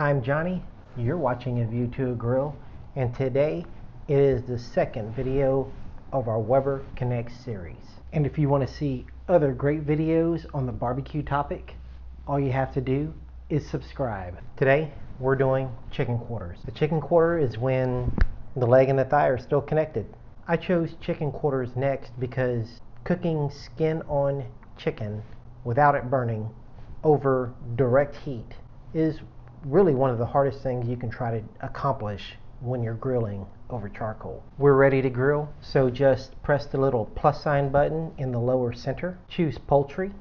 I'm Johnny, you're watching A View to a Grill, and today it is the second video of our Weber Connect series. And if you want to see other great videos on the barbecue topic, all you have to do is subscribe. Today we're doing chicken quarters. The chicken quarter is when the leg and the thigh are still connected. I chose chicken quarters next because cooking skin on chicken without it burning over direct heat is really one of the hardest things you can try to accomplish when you're grilling over charcoal. We're ready to grill, so just press the little plus sign button in the lower center, choose poultry,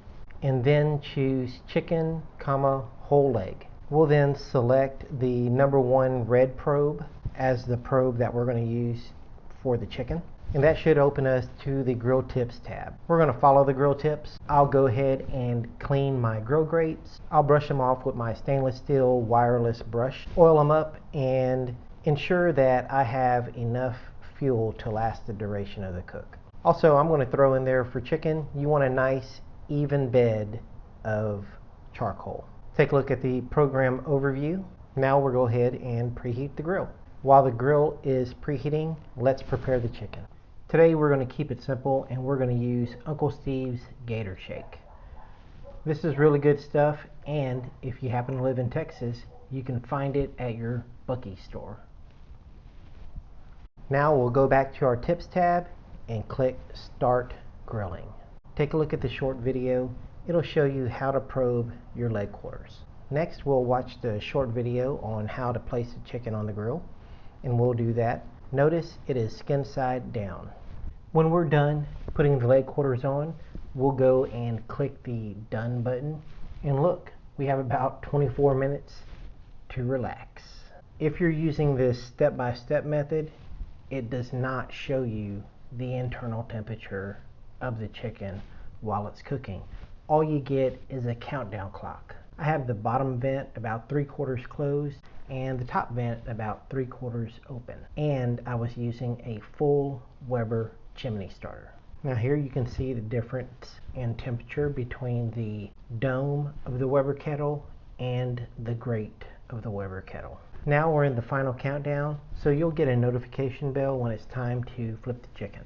and then choose chicken, whole leg. We'll then select the number 1 red probe as the probe that we're going to use for the chicken. And that should open us to the grill tips tab. We're going to follow the grill tips. I'll go ahead and clean my grill grates. I'll brush them off with my stainless steel wireless brush, oil them up, and ensure that I have enough fuel to last the duration of the cook. Also, I'm going to throw in there for chicken, you want a nice even bed of charcoal. Take a look at the program overview. Now we'll go ahead and preheat the grill. While the grill is preheating, let's prepare the chicken. Today we're going to keep it simple and we're going to use Uncle Steve's Gator Shake. This is really good stuff, and if you happen to live in Texas, you can find it at your Buc-ee store. Now we'll go back to our tips tab and click Start Grilling. Take a look at the short video. It'll show you how to probe your leg quarters. Next we'll watch the short video on how to place the chicken on the grill, and we'll do that. Notice it is skin side down. When we're done putting the leg quarters on, we'll go and click the done button, and look, we have about 24 minutes to relax. If you're using this step-by-step method, it does not show you the internal temperature of the chicken while it's cooking. All you get is a countdown clock. I have the bottom vent about 3/4 closed and the top vent about 3/4 open, and I was using a full Weber chimney starter. Now here you can see the difference in temperature between the dome of the Weber kettle and the grate of the Weber kettle. Now we're in the final countdown, so you'll get a notification bell when it's time to flip the chicken.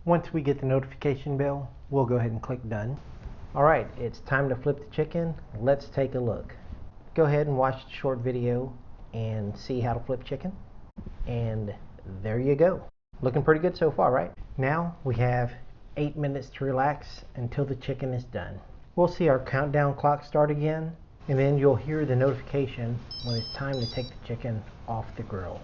Once we get the notification bell, we'll go ahead and click done. Alright, it's time to flip the chicken. Let's take a look. Go ahead and watch the short video and see how to flip chicken. And there you go. Looking pretty good so far, right? Now we have 8 minutes to relax until the chicken is done. We'll see our countdown clock start again, and then you'll hear the notification when it's time to take the chicken off the grill.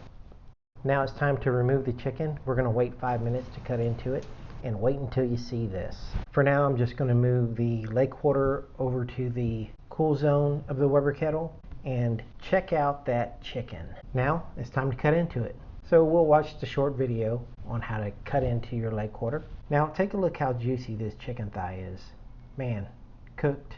Now it's time to remove the chicken. We're going to wait 5 minutes to cut into it, and wait until you see this. For now, I'm just going to move the leg quarter over to the cool zone of the Weber kettle and check out that chicken. Now it's time to cut into it. So we'll watch the short video on how to cut into your leg quarter. Now take a look how juicy this chicken thigh is. Man, cooked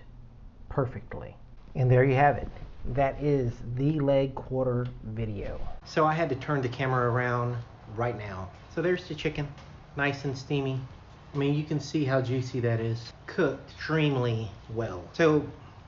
perfectly. And there you have it. That is the leg quarter video. So I had to turn the camera around right now. So there's the chicken, nice and steamy. I mean, you can see how juicy that is. Cooked extremely well. So,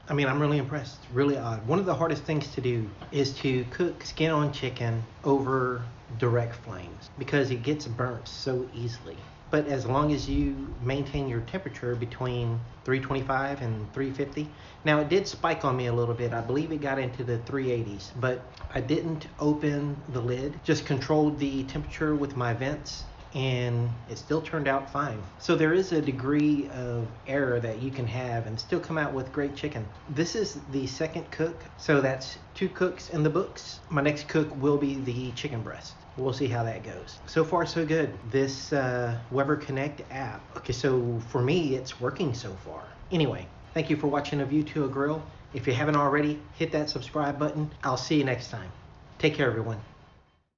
I mean, I'm really impressed. Really odd. One of the hardest things to do is to cook skin on chicken over direct flames because it gets burnt so easily. But as long as you maintain your temperature between 325 and 350. Now it did spike on me a little bit. I believe it got into the 380s, but I didn't open the lid. Just controlled the temperature with my vents, and it still turned out fine. So there is a degree of error that you can have and still come out with great chicken. This is the second cook, so that's 2 cooks in the books. My next cook will be the chicken breast. We'll see how that goes. So far so good. This Weber Connect app. Okay, so for me it's working so far. Anyway, thank you for watching A View to a Grill. If you haven't already, hit that subscribe button. I'll see you next time. Take care, everyone.